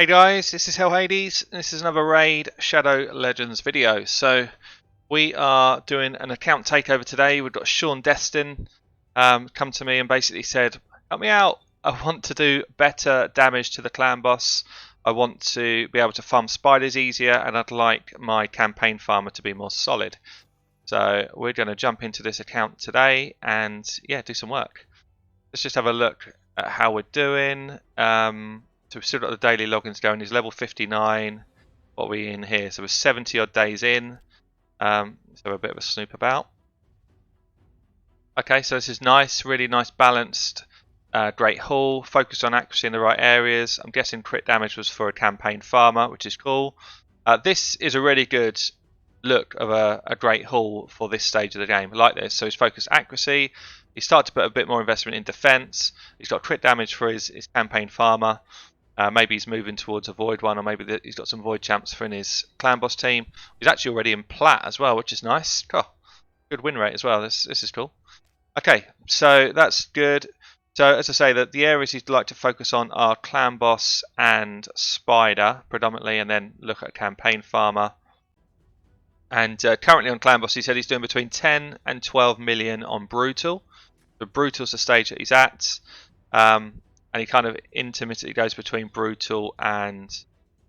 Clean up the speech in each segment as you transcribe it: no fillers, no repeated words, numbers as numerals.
Hey guys, this is Hell Hades, and this is another Raid Shadow Legends video. So we are doing an account takeover today. We've got Sean Destin come to me and basically said, help me out. I want to do better damage to the clan boss. I want to be able to farm spiders easier, and I'd like my campaign farmer to be more solid. So we're going to jump into this account today and yeah, do some work. Let's just have a look at how we're doing. So we've still got the daily logins going. He's level 59. What are we in here? So we're 70 odd days in. So a bit of a snoop about. Okay, so this is nice, really nice balanced, great haul. Focus on accuracy in the right areas. I'm guessing crit damage was for a campaign farmer, which is cool. This is a really good look of a great haul for this stage of the game. I like this. So he's focused accuracy. He's started to put a bit more investment in defense. He's got crit damage for his campaign farmer. Maybe he's moving towards a void one, or maybe he's got some void champs for in his clan boss team. He's actually already in plat as well, which is nice. Oh, good win rate as well. This is cool. Okay, so that's good. So as I say, that the areas he'd like to focus on are clan boss and spider predominantly, and then look at campaign farmer. And currently on clan boss, he said he's doing between 10 and 12 million on brutal. The brutal's the stage that he's at. And he kind of intermittently goes between brutal and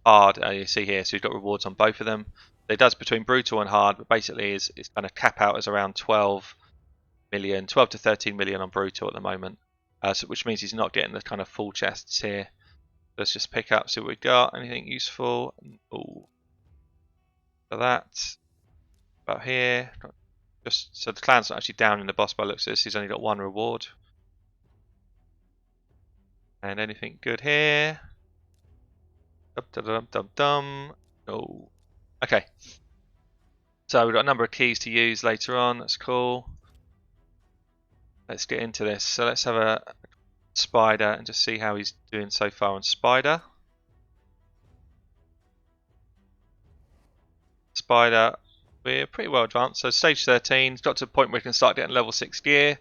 hard. You see here, so he's got rewards on both of them. So he does between brutal and hard, but basically his kind of cap out is around 12 million, 12 to 13 million on brutal at the moment. Which means he's not getting the kind of full chests here. Let's just pick up, see what we got. Anything useful? Ooh. So that. About here. Just so the clan's not actually down in the boss by looks of this. He's only got one reward. And anything good here? Dum. Oh. Okay. So we've got a number of keys to use later on. That's cool. Let's get into this. So let's have a spider and just see how he's doing so far on spider. Spider, we're pretty well advanced. So stage 13, got to the point where we can start getting level 6 gear.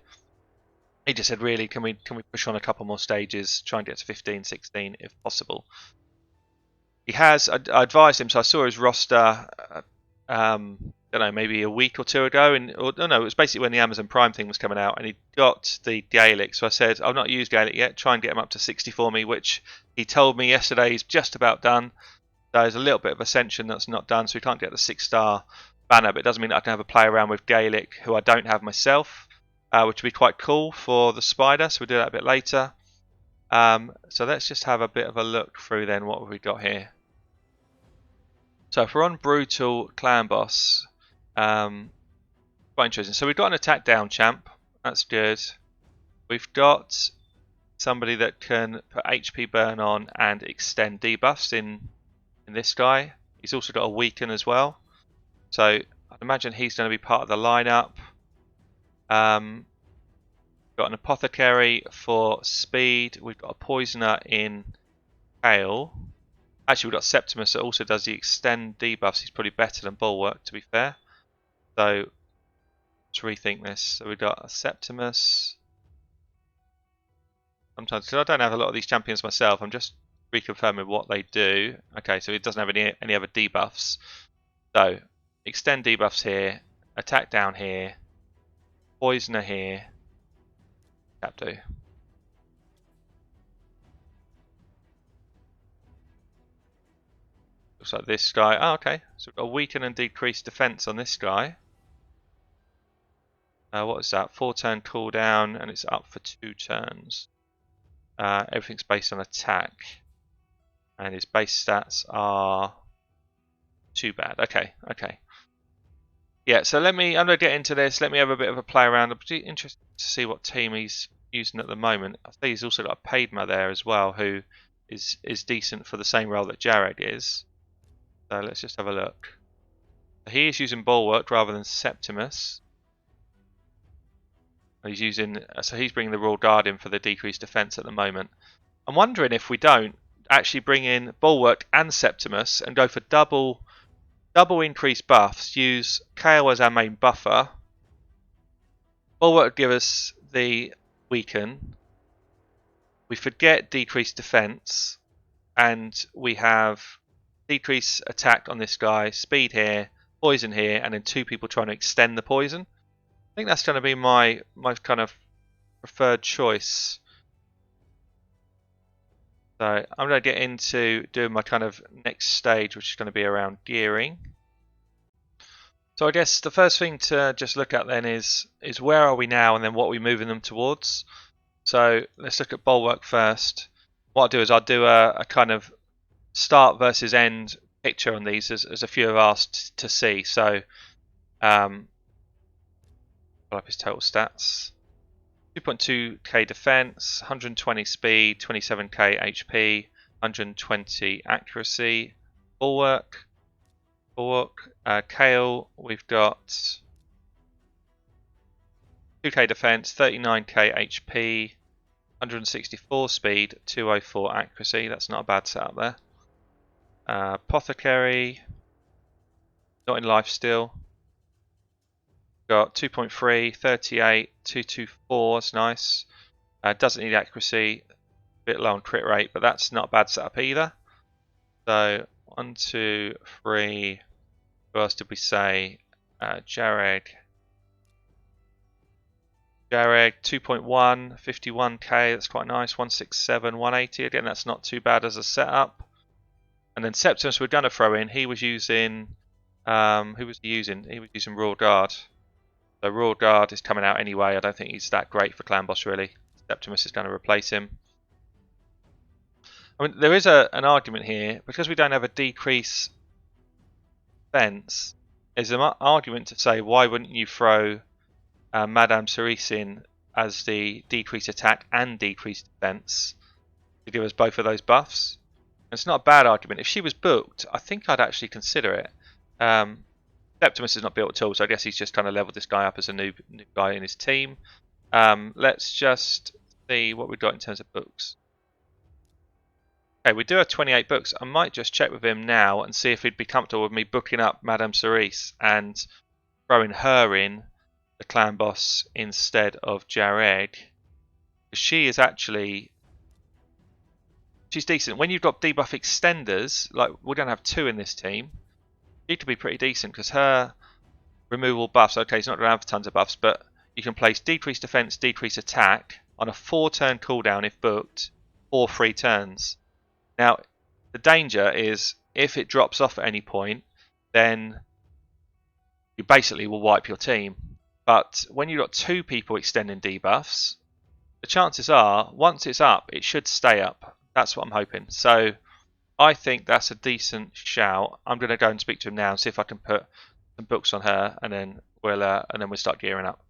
He just said, really, can we push on a couple more stages, try and get to 15, 16 if possible. He has, I advised him, so I saw his roster, I don't know, maybe a week or two ago, it was basically when the Amazon Prime thing was coming out, and he got the Gaelic, so I said, I've not used Gaelic yet, try and get him up to 60 for me, which he told me yesterday he's just about done. There's a little bit of Ascension that's not done, so we can't get the 6-star banner, but it doesn't mean that I can have a play around with Gaelic, who I don't have myself. Which would be quite cool for the spider, so we'll do that a bit later. So let's just have a bit of a look through then. What have we got here? So if we're on brutal clan boss, quite interesting. So we've got an attack down champ, that's good. We've got somebody that can put HP burn on and extend debuffs in this guy. He's also got a weaken as well, so I'd imagine he's going to be part of the lineup. Got an apothecary for speed. We've got a poisoner in Kale. Actually, we've got Septimus that also does the extend debuffs. He's probably better than Bulwark, to be fair. So let's rethink this. So we've got a Septimus. Sometimes, because I don't have a lot of these champions myself, I'm just reconfirming what they do. Okay, so it doesn't have any other debuffs. So extend debuffs here, attack down here, poisoner here. Tap do. Looks like this guy. Oh, okay. So we've got a weaken and decrease defense on this guy. What is that? 4-turn cooldown, and it's up for 2 turns. Everything's based on attack, and his base stats are too bad. Okay. Yeah. So I'm gonna get into this. Let me have a bit of a play around. I'm pretty interested to see what team he's using at the moment. I think he's also got a Padma there as well, who is decent for the same role that Jarek is. So let's just have a look. He is using Bulwark rather than Septimus. He's bringing the Royal Guard in for the decreased defense at the moment. I'm wondering if we don't actually bring in Bulwark and Septimus and go for double increased buffs. Use Kale as our main buffer. Bulwark would give us the weaken. We forget decreased defense, and we have decrease attack on this guy, speed here, poison here, and then 2 people trying to extend the poison. I think that's going to be my kind of preferred choice. So I'm going to get into doing my kind of next stage, which is going to be around gearing. So I guess the first thing to just look at then is where are we now, and then what are we moving them towards. So let's look at bulwark first. What I'll do is I'll do a kind of start versus end picture on these, as a few have asked to see. So pull up his total stats. 2.2k defense, 120 speed, 27k HP, 120 accuracy. Bulwark. Kale, we've got 2k defense, 39k HP, 164 speed, 204 accuracy. That's not a bad setup there. Apothecary, not in life still. Got 2.3, 38, 224. That's nice. Doesn't need accuracy. A bit low on crit rate, but that's not a bad setup either. So 1, 2, 3. Who else did we say? Jareg. 2.1, 51k. That's quite nice. 167, 180. Again, that's not too bad as a setup. And then Septimus we're going to throw in. He was using. Who was he using? He was using Royal Guard. So Royal Guard is coming out anyway. I don't think he's that great for Clan Boss really. Septimus is going to replace him. I mean, there is an argument here because we don't have a decrease defense. There's an argument to say why wouldn't you throw Madame Cerise in as the decrease attack and decrease defense to give us both of those buffs. And it's not a bad argument. If she was booked, I think I'd actually consider it. Septimus is not built at all, so I guess he's just kind of leveled this guy up as a new guy in his team. Let's just see what we've got in terms of books. Okay, we do have 28 books. I might just check with him now and see if he'd be comfortable with me booking up Madame Cerise and throwing her in the clan boss instead of Jareg. She is actually... she's decent. When you've got debuff extenders, like we're going to have 2 in this team, she could be pretty decent because her removal buffs, okay, it's not going to have tons of buffs, but you can place decrease defense, decrease attack on a 4-turn cooldown if booked, or 3 turns. Now, the danger is if it drops off at any point, then you basically will wipe your team. But when you've got 2 people extending debuffs, the chances are, once it's up, it should stay up. That's what I'm hoping. So I think that's a decent shout. I'm going to go and speak to him now and see if I can put some books on her, and then we'll start gearing up.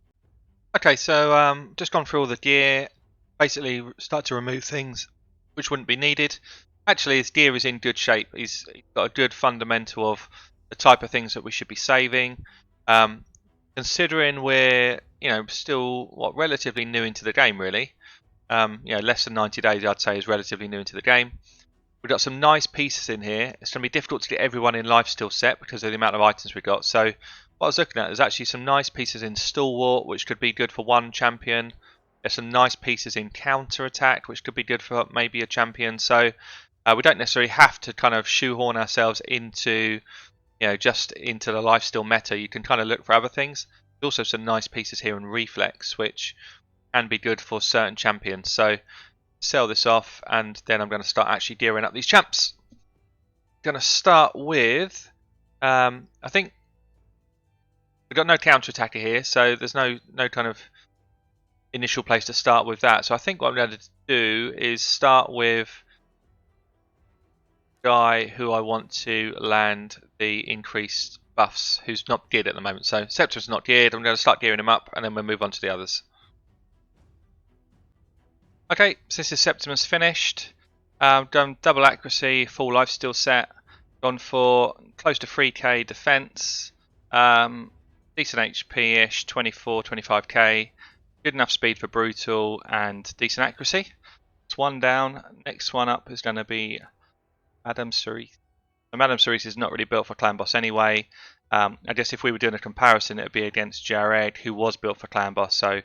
Okay, so just gone through all the gear. Basically, start to remove things which wouldn't be needed. Actually, his gear is in good shape. He's got a good fundamental of the type of things that we should be saving. Considering we're still relatively new into the game, really. Less than 90 days, I'd say, is relatively new into the game. We've got some nice pieces in here. It's going to be difficult to get everyone in lifesteal set because of the amount of items we've got. So what I was looking at is actually some nice pieces in Stalwart, which could be good for one champion. There's some nice pieces in counter attack, which could be good for maybe a champion. So we don't necessarily have to kind of shoehorn ourselves into, just into the lifesteal meta. You can kind of look for other things. There's also some nice pieces here in reflex, which can be good for certain champions. So sell this off, and then I'm going to start actually gearing up these champs. Going to start with, I think we've got no counter attacker here, so there's no kind of initial place to start with that. So I think what I'm going to do is start with a guy who I want to land the increased buffs, who's not geared at the moment. So Scepter's not geared. I'm going to start gearing him up, and then we'll move on to the others. Okay, so this is Septimus finished. Done double accuracy, full lifesteal set. Gone for close to 3k defense. Decent HP-ish, 24, 25k. Good enough speed for brutal and decent accuracy. That's one down. Next one up is going to be Madame Cerise. So Madame Cerise is not really built for Clan Boss anyway. I guess if we were doing a comparison, it would be against Jareg, who was built for Clan Boss. So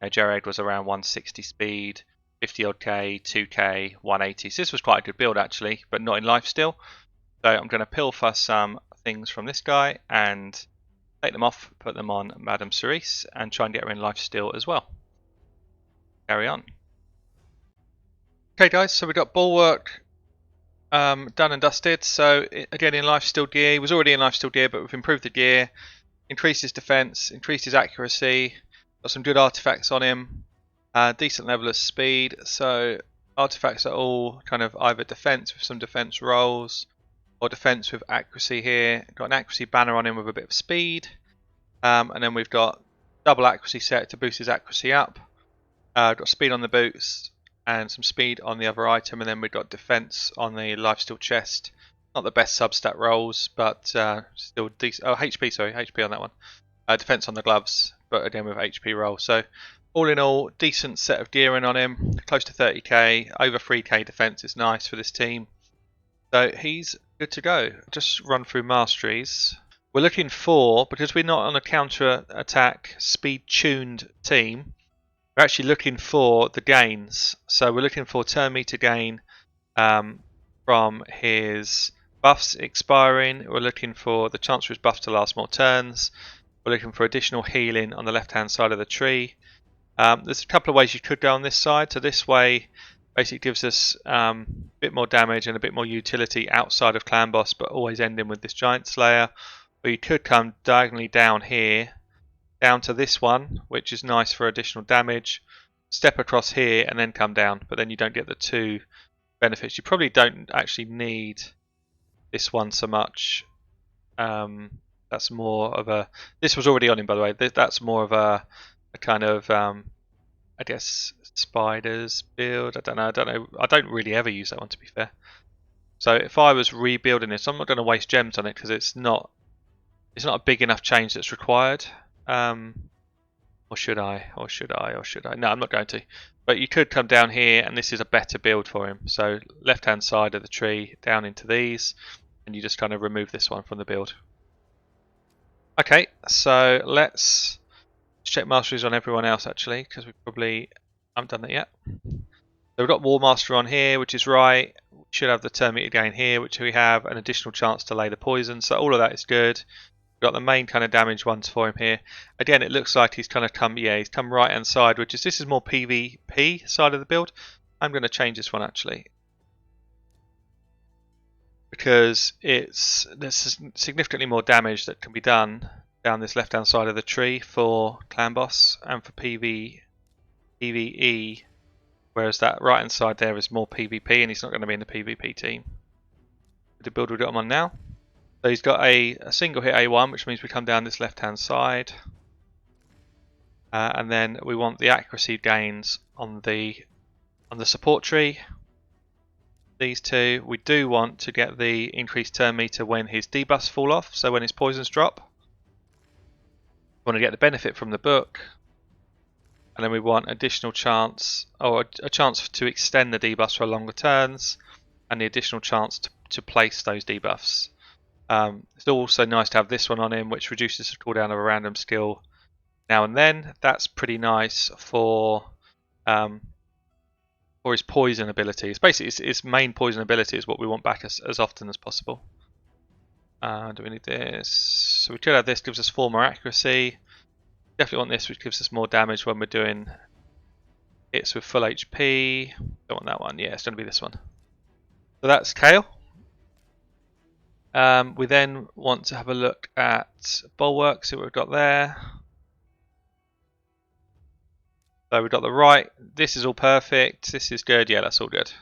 Jareg was around 160 speed, 50 odd K, 2K, 180. So this was quite a good build actually, but not in lifesteal. So I'm going to pilfer some things from this guy and take them off, put them on Madame Cerise, and try and get her in lifesteal as well. Carry on. Okay guys, so we got Bulwark done and dusted. So again in lifesteal gear, he was already in lifesteal gear, but we've improved the gear, increased his defense, increased his accuracy, got some good artifacts on him, decent level of speed. So artifacts are all kind of either defense with some defense rolls, or defense with accuracy here. Got an accuracy banner on him with a bit of speed, and then we've got double accuracy set to boost his accuracy up. Got speed on the boots and some speed on the other item, and then we've got defense on the lifesteal chest. Not the best substat rolls, but still decent. Oh, HP, sorry, HP on that one. Defense on the gloves, but again with HP roll. So all in all, decent set of gearing on him. Close to 30k, over 3k defense is nice for this team. So he's good to go. Just run through masteries. We're looking for, because we're not on a counter-attack speed-tuned team, we're actually looking for the gains. So we're looking for turn meter gain from his buffs expiring. We're looking for the chance for his buff to last more turns. We're looking for additional healing on the left-hand side of the tree. There's a couple of ways you could go on this side. So this way basically gives us a bit more damage and a bit more utility outside of clan boss, but always ending with this giant slayer. Or you could come diagonally down here, down to this one, which is nice for additional damage. Step across here and then come down, but then you don't get the two benefits. You probably don't actually need this one so much. That's more of a. This was already on him, by the way. That's more of a kind of I guess spiders build. I don't know. I don't really ever use that one, to be fair. So if I was rebuilding this, I'm not going to waste gems on it because it's not a big enough change that's required. Or should I? Or should I? Or should I? No, I'm not going to. But you could come down here, and this is a better build for him. So left-hand side of the tree, down into these, and you just kind of remove this one from the build. Okay, so let's check masteries on everyone else actually, because we probably haven't done that yet. So we've got War Master on here, which is right. We should have the turn meter gain here, which we have, an additional chance to lay the poison. So all of that is good. We've got the main kind of damage ones for him here. Again, it looks like he's kind of come, he's come right hand side, which is, this is more PvP side of the build. I'm going to change this one actually, because there's significantly more damage that can be done down this left hand side of the tree for clan boss and for PvE, whereas that right hand side there is more PvP, and he's not going to be in the PvP team. The build we've got him on now. So he's got a single hit A1, which means we come down this left hand side, and then we want the accuracy gains on the support tree. These two. We do want to get the increased turn meter when his debuffs fall off, so when his poisons drop. We want to get the benefit from the book, and then we want additional chance, or a chance to extend the debuffs for longer turns, and the additional chance to place those debuffs. It's also nice to have this one on him, which reduces the cooldown of a random skill now and then. That's pretty nice for his poison ability. It's basically his main poison ability is what we want back as often as possible. Do we need this? So we could have this, gives us 4 more accuracy. Definitely want this, which gives us more damage when we're doing hits with full HP. Don't want that one. Yeah, it's going to be this one. So that's Kale. We then want to have a look at Bulwark, see what we've got there. So we've got the right, this is all perfect, this is good, yeah, that's all good.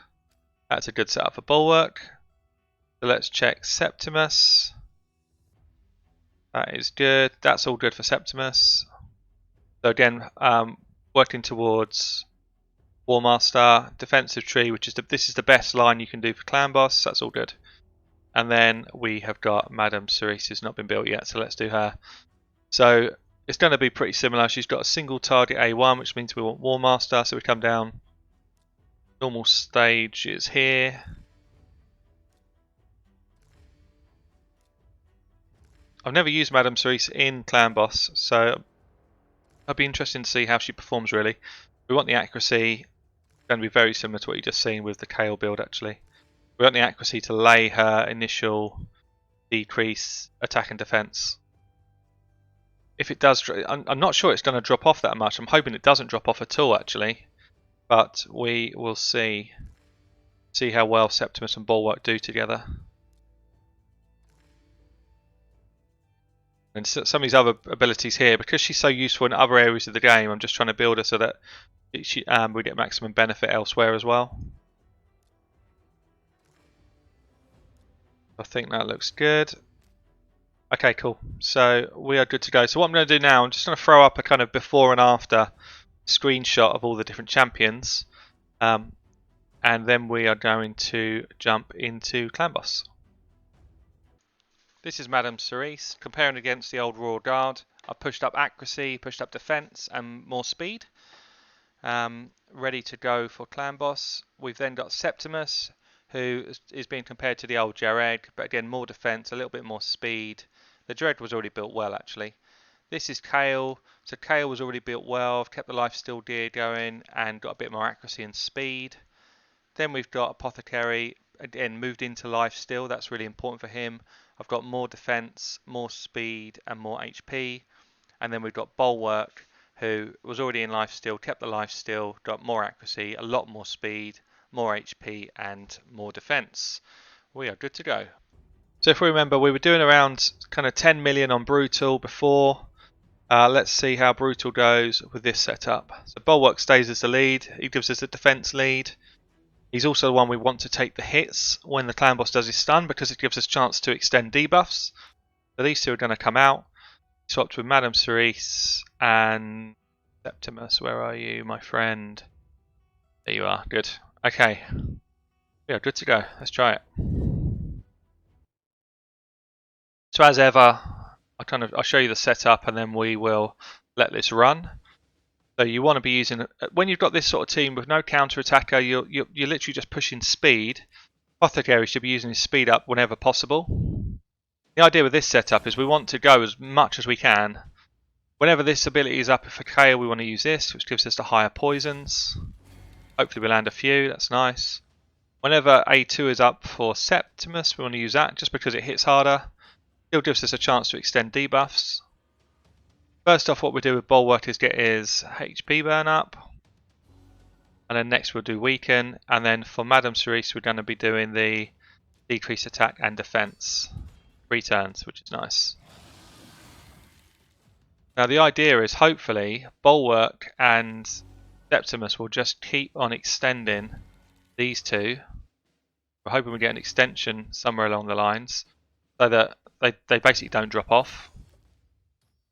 That's a good setup for Bulwark. So let's check Septimus. That is good, that's all good for Septimus. So again, working towards War Master, defensive tree, which is this is the best line you can do for clan boss, that's all good. And then we have got Madame Cerise, who's not been built yet, so let's do her. So it's going to be pretty similar. She's got a single target A1, which means we want War Master, so we come down. Normal stage is here. I've never used Madame Cerise in clan boss, so I'd be interested to see how she performs really. We want the accuracy. going to be very similar to what you just seen with the Kale build actually. We want the accuracy to lay her initial decrease attack and defense. If it does, I'm not sure it's going to drop off that much. I'm hoping it doesn't drop off at all actually, but we will see how well Septimus and Bulwark do together. And some of these other abilities here, because she's so useful in other areas of the game, I'm just trying to build her so that we get maximum benefit elsewhere as well. I think that looks good. Okay, cool. So we are good to go. So what I'm going to do now, I'm just going to throw up a kind of before and after screenshot of all the different champions. And then we are going to jump into Clan Boss. This is Madame Cerise, comparing against the old Royal Guard. I've pushed up accuracy, pushed up defense and more speed. Ready to go for Clan Boss. We've then got Septimus, who is being compared to the old Jared, but again more defense, a little bit more speed. The Dread was already built well actually. This is Kale, so Kale was already built well. I've kept the Lifesteal gear going and got a bit more accuracy and speed. Then we've got Apothecary, again moved into Lifesteal, that's really important for him. I've got more defense, more speed and more HP. And then we've got Bulwark, who was already in Lifesteal, kept the Lifesteal, got more accuracy, a lot more speed, more HP and more defense. We are good to go. So if we remember, we were doing around kind of 10 million on Brutal before. Let's see how Brutal goes with this setup. So Bulwark stays as the lead, he gives us a defense lead. He's also the one we want to take the hits when the Clan Boss does his stun, because it gives us a chance to extend debuffs. So these two are going to come out. Swapped with Madame Cerise and Septimus. Where are you, my friend? There you are. Good. Okay. Yeah, good to go. Let's try it. So as ever, I'll show you the setup and then we will let this run. So you want to be using, when you've got this sort of team with no counter attacker, you're literally just pushing speed. Apothecary should be using his speed up whenever possible. The idea with this setup is we want to go as much as we can. Whenever this ability is up for Kale, we want to use this, which gives us the higher poisons. Hopefully we land a few, that's nice. Whenever A2 is up for Septimus, we want to use that just because it hits harder. Still gives us a chance to extend debuffs. First off, what we do with Bulwark is get his HP burn up. And then next we'll do Weaken. And then for Madame Cerise, we're going to be doing the decrease attack and defense. 3 turns, which is nice. Now the idea is hopefully Bulwark and Septimus will just keep on extending these two. We're hoping we get an extension somewhere along the lines so that they basically don't drop off.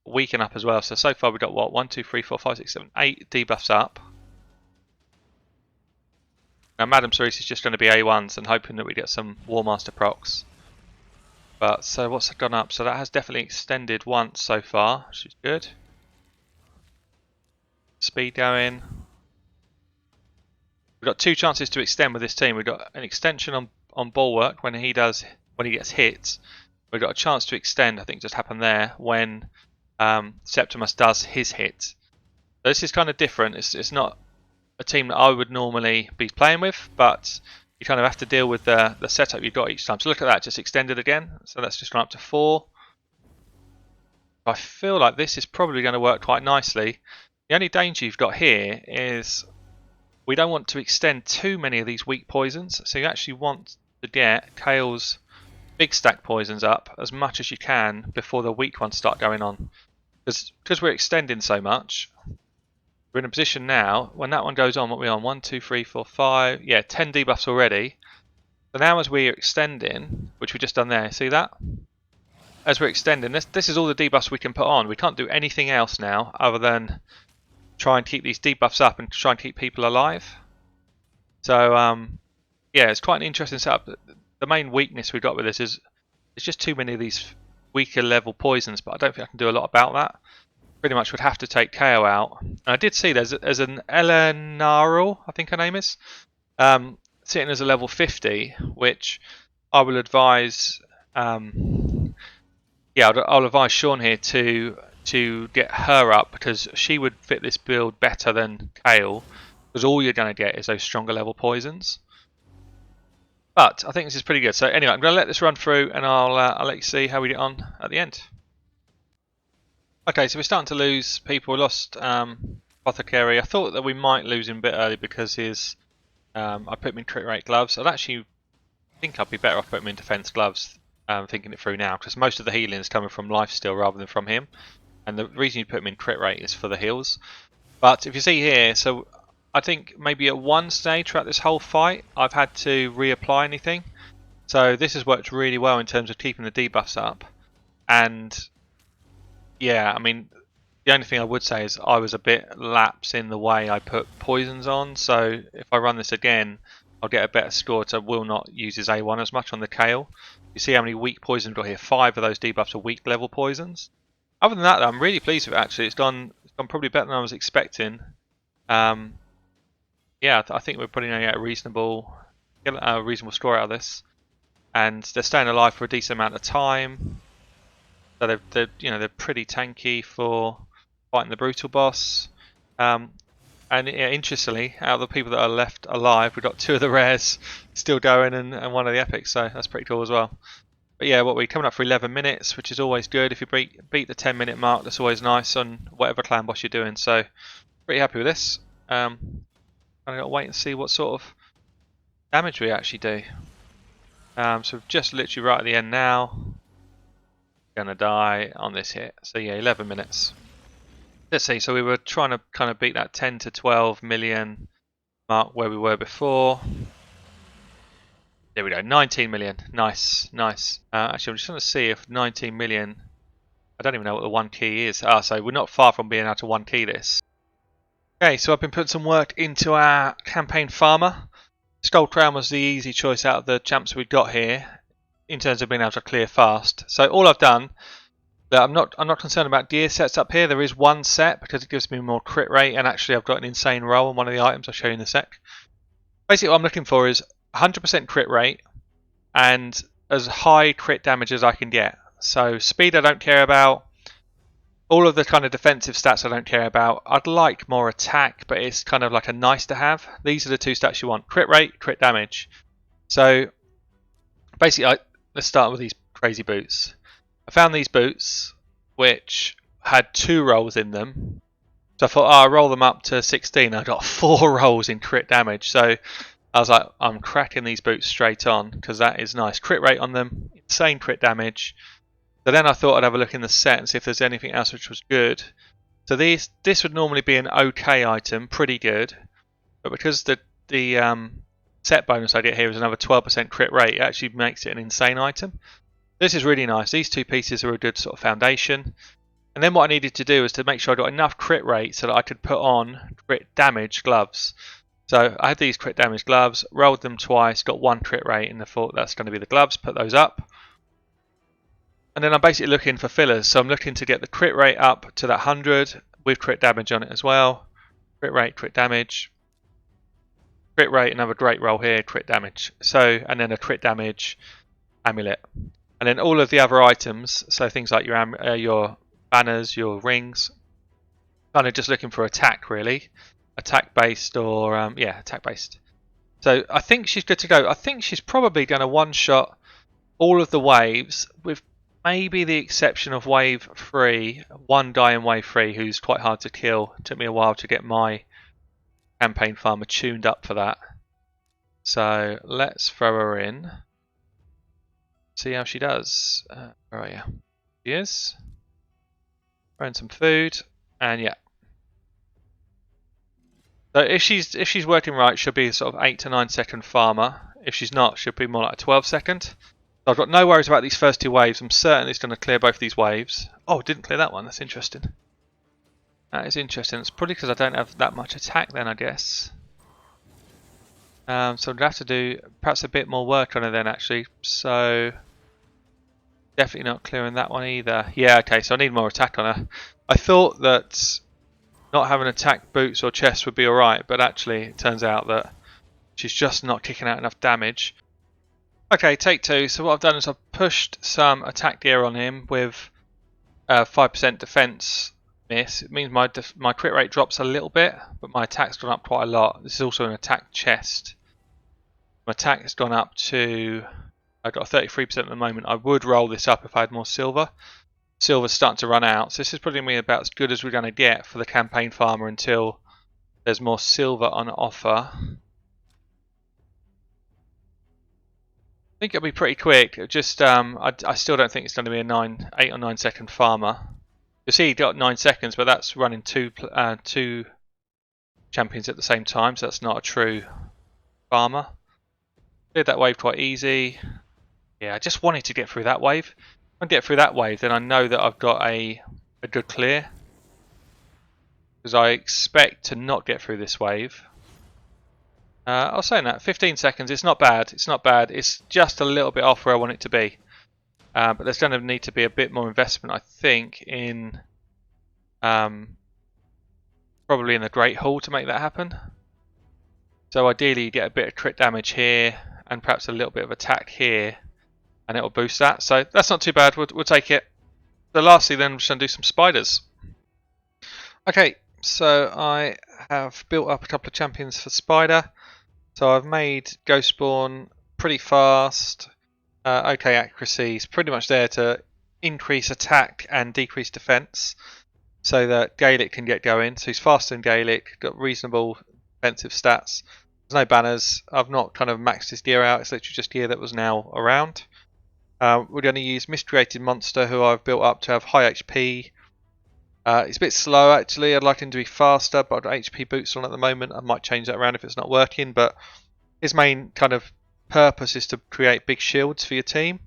Weaken up as well. So far we've got what? 1, 2, 3, 4, 5, 6, 7, 8 debuffs up. Now Madame Cerise is just going to be A1s and hoping that we get some War Master procs. But so what's gone up? So that has definitely extended once so far, which is good. Speed going. We've got 2 chances to extend with this team. We've got an extension on Bulwark when he gets hit. We've got a chance to extend, I think just happened there, when Septimus does his hit. So this is kind of different. It's not a team that I would normally be playing with, but you kind of have to deal with the setup you've got each time. So look at that, just extended again. So that's just gone up to 4. I feel like this is probably going to work quite nicely. The only danger you've got here is we don't want to extend too many of these weak poisons. So you actually want to get Kale's big stack poisons up as much as you can before the weak ones start going on. Because we're extending so much, we're in a position now, when that one goes on, what are we on? 1, 2, 3, 4, 5, yeah, 10 debuffs already. So now as we're extending, which we just done there, see that? As we're extending, this is all the debuffs we can put on. We can't do anything else now other than try and keep these debuffs up and try and keep people alive. So yeah, it's quite an interesting setup. The main weakness we've got with this is it's just too many of these weaker level poisons, but I don't think I can do a lot about that. Pretty much would have to take KO out. And I did see there's an Elenaral, I think her name is, sitting as a level 50, which I will advise. Yeah, I'll advise Sean here to get her up because she would fit this build better than Kale. Because because all you're going to get is those stronger level poisons. But I think this is pretty good. So anyway, I'm going to let this run through, and I'll let you see how we get on at the end. Okay, so we're starting to lose people. We lost Apothecary. I thought that we might lose him a bit early because his I put him in crit rate gloves. I'd actually think I'd be better off putting him in defense gloves, thinking it through now, because most of the healing is coming from lifesteal rather than from him. And the reason you put him in crit rate is for the heals. But if you see here, so I think maybe at one stage throughout this whole fight, I've had to reapply anything. So this has worked really well in terms of keeping the debuffs up. And yeah, I mean, the only thing I would say is I was a bit lapse in the way I put poisons on. So if I run this again, I'll get a better score. So I will not use his A1 as much on the Kale. You see how many weak poisons we've got here? 5 of those debuffs are weak level poisons. Other than that, though, I'm really pleased with it, actually. It's gone probably better than I was expecting. Yeah, I think we're putting a reasonable score out of this, and they're staying alive for a decent amount of time. So they're pretty tanky for fighting the brutal boss. And yeah, interestingly, out of the people that are left alive, we've got 2 of the rares still going and 1 of the epics. So that's pretty cool as well. But yeah, we're coming up for 11 minutes, which is always good. If you beat the 10-minute mark, that's always nice on whatever clan boss you're doing. So pretty happy with this. I've got to wait and see what sort of damage we actually do. So just literally right at the end now. Gonna die on this hit. So yeah, 11 minutes. Let's see. So we were trying to kind of beat that 10 to 12 million mark where we were before. There we go, 19 million. Nice, nice. Actually, I'm just going to see if 19 million. I don't even know what the 1 key is. So we're not far from being able to 1 key this. Okay, so I've been putting some work into our campaign farmer. Skull Crown was the easy choice out of the champs we've got here in terms of being able to clear fast. So all I've done, I'm not concerned about gear sets up here. There is 1 set because it gives me more crit rate, and actually I've got an insane roll on one of the items I'll show you in a sec. Basically what I'm looking for is 100% crit rate and as high crit damage as I can get. So speed I don't care about. All of the kind of defensive stats I don't care about. I'd like more attack, but it's kind of like a nice to have. These are the 2 stats you want. Crit rate, crit damage. So basically, let's start with these crazy boots. I found these boots which had 2 rolls in them. So I thought, I'll roll them up to 16. I got 4 rolls in crit damage. So I was like, I'm cracking these boots straight on because that is nice. Crit rate on them, insane crit damage. So then I thought I'd have a look in the set and see if there's anything else which was good. So this would normally be an okay item, pretty good. But because the set bonus I get here is another 12% crit rate, it actually makes it an insane item. This is really nice. These 2 pieces are a good sort of foundation. And then what I needed to do was to make sure I got enough crit rate so that I could put on crit damage gloves. So I had these crit damage gloves, rolled them twice, got 1 crit rate, and I thought that's going to be the gloves, put those up. And then I'm basically looking for fillers, so I'm looking to get the crit rate up to that 100 with crit damage on it as well. Crit rate, crit damage. Crit rate, another great roll here, crit damage. So, and then a crit damage amulet. And then all of the other items, so things like your banners, your rings, kind of just looking for attack really. Attack based or yeah, attack based. So I think she's good to go. I think she's probably going to one-shot all of the waves, with maybe the exception of wave 3. 1 guy in wave 3 who's quite hard to kill. It took me a while to get my campaign farmer tuned up for that. So let's throw her in. See how she does. Where are you? She is. Throwing some food, and yeah. So if she's working right, she'll be a sort of 8 to 9 second farmer. If she's not, she'll be more like a 12 second. So I've got no worries about these first 2 waves. I'm certain it's going to clear both these waves. Oh, it didn't clear that one. That's interesting. That is interesting. It's probably because I don't have that much attack then, I guess. So I'd have to do perhaps a bit more work on her then, actually. So definitely not clearing that one either. Yeah, okay, so I need more attack on her. I thought that not having attack boots or chests would be alright, but actually it turns out that she's just not kicking out enough damage. Okay, take 2. So what I've done is I've pushed some attack gear on him with 5% defense miss, it means my crit rate drops a little bit, but my attack's gone up quite a lot. This is also an attack chest. My attack has gone up to, I've got 33% at the moment. I would roll this up if I had more silver. Silver's starting to run out, so this is probably about as good as we're going to get for the campaign farmer until there's more silver on offer. I think it'll be pretty quick. Just I still don't think it's going to be a 8 or 9 second farmer. You see, he got 9 seconds, but that's running two champions at the same time, so that's not a true farmer. Cleared that wave quite easy. Yeah, I just wanted to get through that wave. If I get through that wave, then I know that I've got a good clear. Because I expect to not get through this wave. I was saying that, 15 seconds, it's not bad. It's not bad. It's just a little bit off where I want it to be. But there's going to need to be a bit more investment, I think, in probably in the Great Hall to make that happen. So ideally you get a bit of crit damage here and perhaps a little bit of attack here, and it'll boost that. So that's not too bad. We'll take it. So lastly, then, I'm just going to do some spiders. Okay, so I have built up a couple of champions for spider. So I've made Ghost Spawn pretty fast. Okay, accuracy is pretty much there to increase attack and decrease defense, so that Gaelic can get going. So he's faster than Gaelic, got reasonable defensive stats. There's no banners. I've not kind of maxed his gear out. It's literally just gear that was now around. We're going to use Miscreated Monster, who I've built up to have high HP. It's a bit slow actually. I'd like him to be faster, but I've got HP boots on at the moment. I might change that around if it's not working, but his main kind of purpose is to create big shields for your team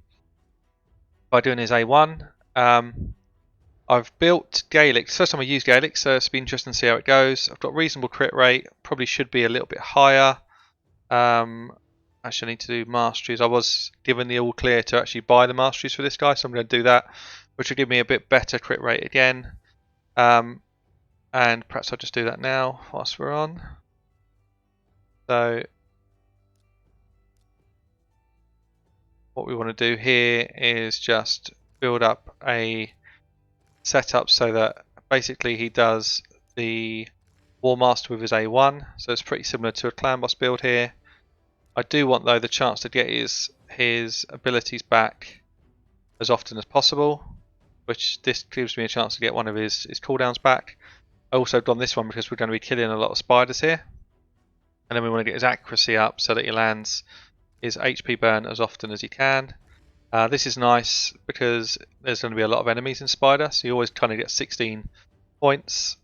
by doing his A1. I've built Gaelic. It's the first time I use Gaelic, so it's been interesting to see how it goes. I've got reasonable crit rate. Probably should be a little bit higher. Actually, I need to do masteries. I was given the all clear to actually buy the masteries for this guy, so I'm going to do that, which will give me a bit better crit rate again. And perhaps I'll just do that now whilst we're on. So what we want to do here is just build up a setup so that basically he does the War Master with his A1, so it's pretty similar to a clan boss build here. I do want though the chance to get his abilities back as often as possible, which this gives me a chance to get one of his cooldowns back. I also done this one because we're going to be killing a lot of spiders here, and then we want to get his accuracy up so that he lands his HP burn as often as he can. This is nice because there's going to be a lot of enemies in spider, so you always kind of get 16 points.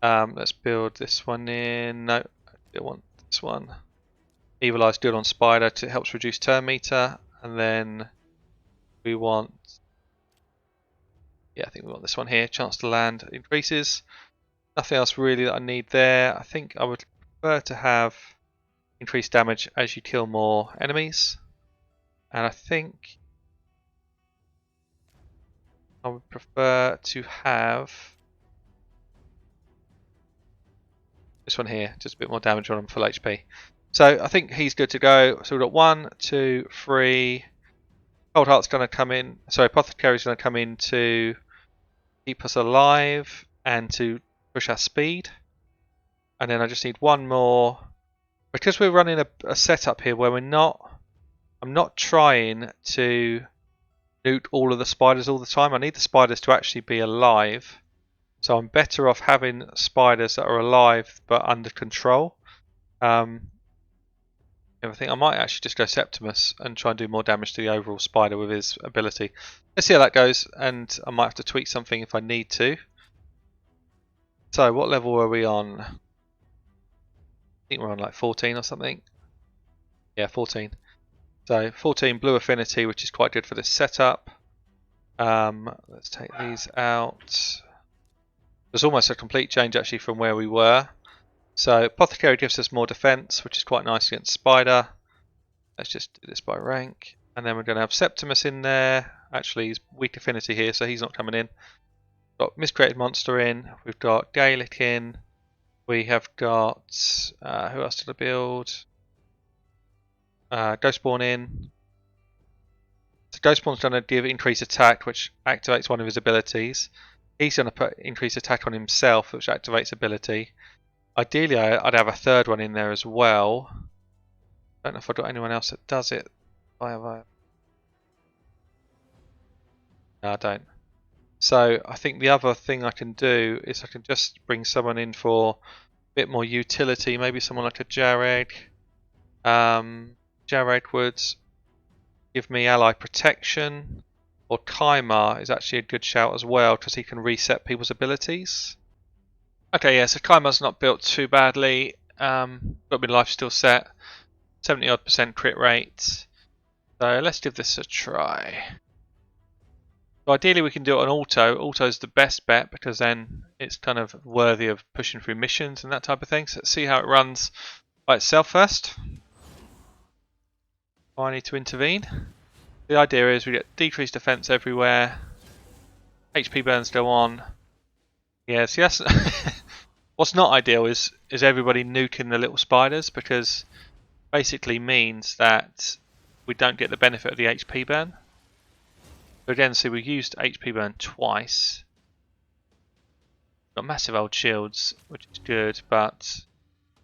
Let's build this one in. No, I don't want this one. Evil Eye's good on spider, it helps reduce turn meter, and then we want, yeah, I think we want this one here. Chance to land increases. Nothing else really that I need there. I think I would prefer to have increased damage as you kill more enemies, and I think I would prefer to have this one here, just a bit more damage on him, full HP. So I think he's good to go. So we've got 1, 2, 3. Cold Heart's going to come in. Sorry, Apothecary's going to come in to keep us alive and to push our speed. And then I just need one more. Because we're running a setup here where I'm not trying to loot all of the spiders all the time. I need the spiders to actually be alive. So I'm better off having spiders that are alive but under control. I think I might actually just go Septimus and try and do more damage to the overall spider with his ability. Let's see how that goes, and I might have to tweak something if I need to. So what level are we on? I think we're on like 14 or something. Yeah, 14. So 14 blue affinity, which is quite good for this setup. Let's take these out. There's almost a complete change actually from where we were. So Apothecary gives us more defense, which is quite nice against spider. Let's just do this by rank. And then we're going to have Septimus in there. Actually, he's weak affinity here, so he's not coming in. We've got Miscreated Monster in. We've got Gaelic in. We have got... who else did I build? Ghostborn in. So Ghostborn's going to give increased attack, which activates one of his abilities. He's going to put increased attack on himself, which activates ability. Ideally, I'd have a third one in there as well. Don't know if I've got anyone else that does it. No, I don't. So I think the other thing I can do is I can just bring someone in for a bit more utility. Maybe someone like a Jared. Jared would give me ally protection. Or Kaimar is actually a good shout as well because he can reset people's abilities. Okay, yeah, so Kaimar's not built too badly. Got my life still set. 70 odd % crit rate. So let's give this a try. So ideally we can do it on auto. Auto's the best bet because then it's kind of worthy of pushing through missions and that type of thing. So let's see how it runs by itself first. I need to intervene. The idea is we get decreased defense everywhere. HP burns go on. Yes, yes. What's not ideal is everybody nuking the little spiders because basically means that we don't get the benefit of the HP burn. So again, see, we used HP burn twice. Got massive old shields, which is good, but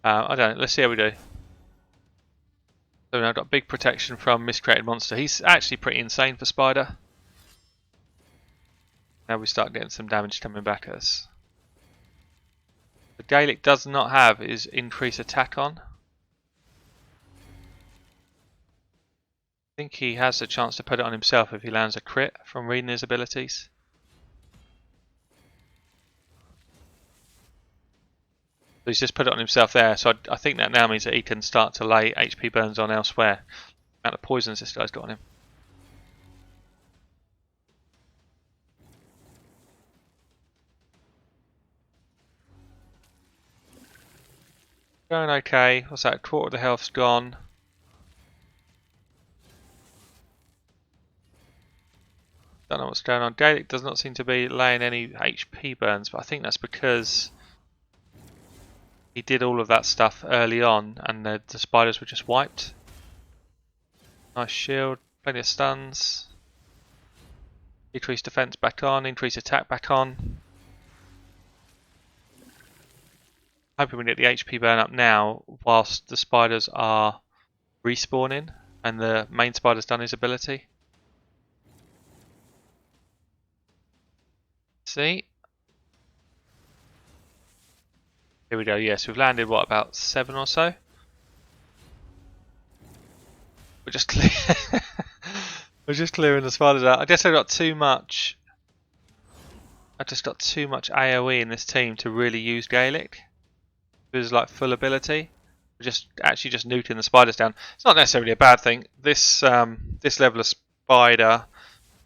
I don't know. Let's see how we do. So now I've got big protection from Miscreated Monster. He's actually pretty insane for Spider. Now we start getting some damage coming back at us. The Gaelic does not have is increase attack on. I think he has a chance to put it on himself if he lands a crit from reading his abilities. So he's just put it on himself there, so I think that now means that he can start to lay HP burns on elsewhere. The amount of poisons this guy's got on him. Going okay. What's that? A quarter of the health's gone. Don't know what's going on. Gaelic does not seem to be laying any HP burns, but I think that's because he did all of that stuff early on and the spiders were just wiped. Nice shield, plenty of stuns. Decrease defense back on, increase attack back on. Hoping we get the HP burn up now whilst the spiders are respawning and the main spider's done his ability. See? Here we go, yes, we've landed what, about 7 or so? We're just we're just clearing the spiders out. I guess I got too much. I just got too much AoE in this team to really use Gaelic. It was like full ability. We're just nuking the spiders down. It's not necessarily a bad thing. This this level of spider,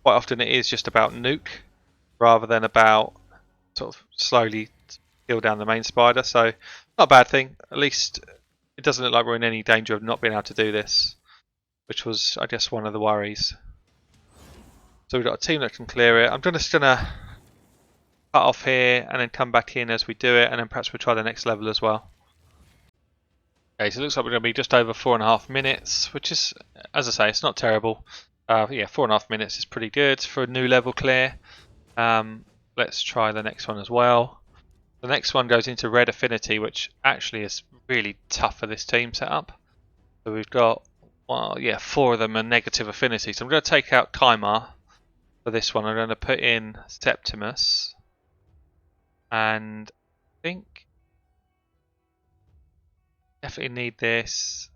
quite often it is just about nuke rather than about sort of slowly kill down the main spider. So not a bad thing. At least it doesn't look like we're in any danger of not being able to do this, which was, I guess, one of the worries. So we've got a team that can clear it. I'm just going to cut off here and then come back in as we do it, and then perhaps we'll try the next level as well. Okay, so it looks like we're going to be just over 4.5 minutes, which is, as I say, it's not terrible. Yeah, 4.5 minutes is pretty good for a new level clear. Let's try the next one as well. The next one goes into Red Affinity, which actually is really tough for this team setup. So we've got, well, yeah, 4 of them are negative affinity. So I'm going to take out Kaimar for this one. I'm going to put in Septimus. And I think definitely need this.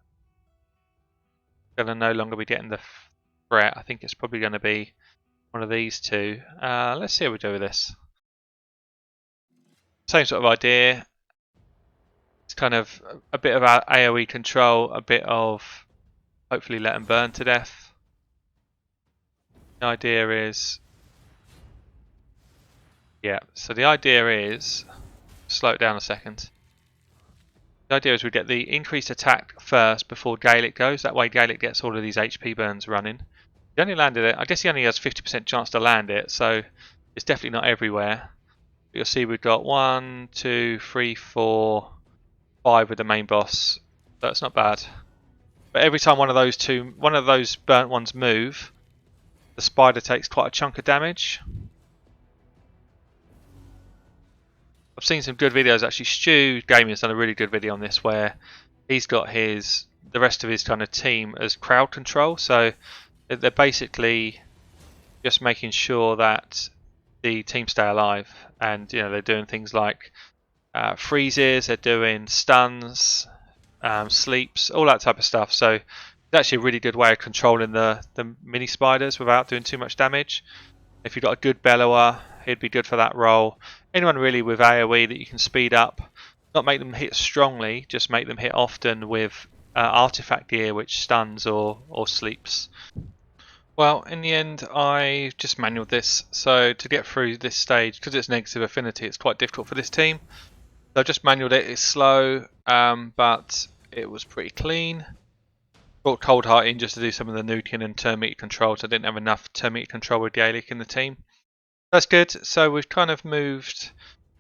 Going to no longer be getting the threat. I think it's probably going to be one of these two. Let's see how we do with this. Same sort of idea. It's kind of a bit of AoE control, a bit of hopefully let them burn to death. The idea is, yeah, so the idea is, slow it down a second. The idea is we get the increased attack first before Gaelic goes. That way Gaelic gets all of these HP burns running. He only landed it. I guess he only has 50% chance to land it, so it's definitely not everywhere. But you'll see we've got 1, 2, 3, 4, 5 with the main boss. So it's not bad. But every time one of those burnt ones move, the spider takes quite a chunk of damage. I've seen some good videos actually. Stu Gaming has done a really good video on this where he's got the rest of his kind of team as crowd control. So they're basically just making sure that the team stay alive, and they're doing things like freezes, they're doing stuns, sleeps, all that type of stuff. So it's actually a really good way of controlling the mini spiders without doing too much damage. If you've got a good bellower, he'd be good for that role. Anyone really with AoE that you can speed up, not make them hit strongly, just make them hit often with artifact gear which stuns or sleeps. Well, in the end, I just manualed this. So to get through this stage, because it's negative affinity, it's quite difficult for this team. So I just manualed it. It's slow, but it was pretty clean. Brought Cold Heart in just to do some of the nuking and termite controls. I didn't have enough termite control with Gaelic in the team. That's good. So we've kind of moved.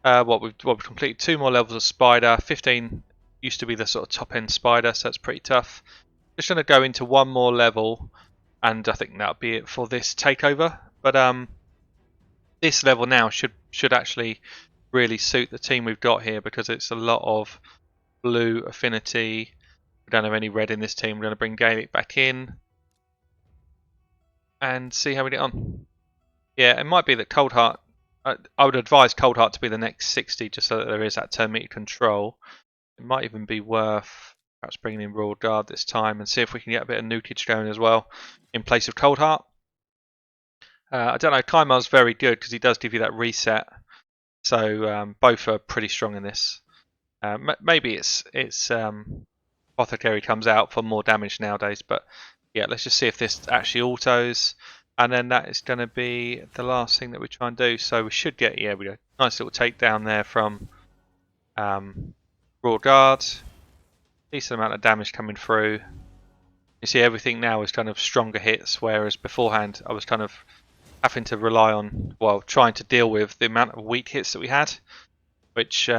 We've completed 2 more levels of Spider. 15 used to be the sort of top end Spider, so that's pretty tough. Just going to go into 1 more level, and I think that'll be it for this takeover. But this level now should actually really suit the team we've got here, because it's a lot of blue affinity. We don't have any red in this team. We're going to bring Gaelic back in and see how we get on. Yeah, it might be that Cold Heart, I would advise Cold Heart to be the next 60, just so that there is that termite control. It might even be worth perhaps bringing in Royal Guard this time and see if we can get a bit of nukage going as well in place of Cold Heart. I don't know, Kaimar's very good because he does give you that reset. So both are pretty strong in this. Maybe it's Apothecary comes out for more damage nowadays, but yeah, let's just see if this actually autos, and then that is going to be the last thing that we try and do. So we should get, we got a nice little takedown there from Royal Guard. Decent amount of damage coming through. You see everything now is kind of stronger hits, whereas beforehand I was kind of having to rely on, trying to deal with the amount of weak hits that we had, which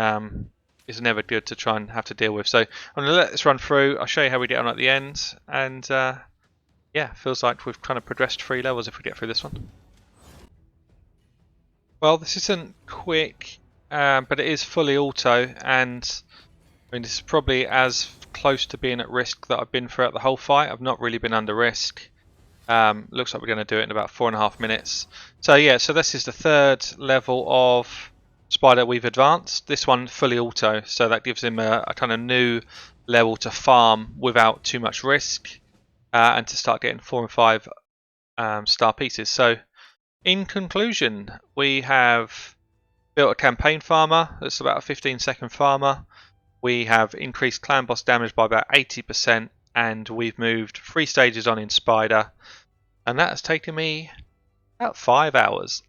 is never good to try and have to deal with. So I'm going to let this run through. I'll show you how we get on at the end, and yeah, feels like we've kind of progressed 3 levels if we get through this one. Well, this isn't quick, but it is fully auto, and I mean, this is probably as close to being at risk that I've been throughout the whole fight. I've not really been under risk. Looks like we're going to do it in about 4.5 minutes. So yeah, so this is the 3rd level of Spider we've advanced. This one fully auto, so that gives him a kind of new level to farm without too much risk, and to start getting 4 and 5 star pieces. So in conclusion, we have built a campaign farmer. That's about a 15-second farmer. We have increased clan boss damage by about 80%, and we've moved 3 stages on in Spider, and that has taken me about 5 hours.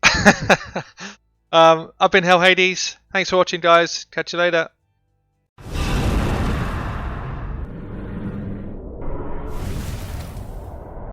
I've been Hell Hades. Thanks for watching, guys. Catch you later.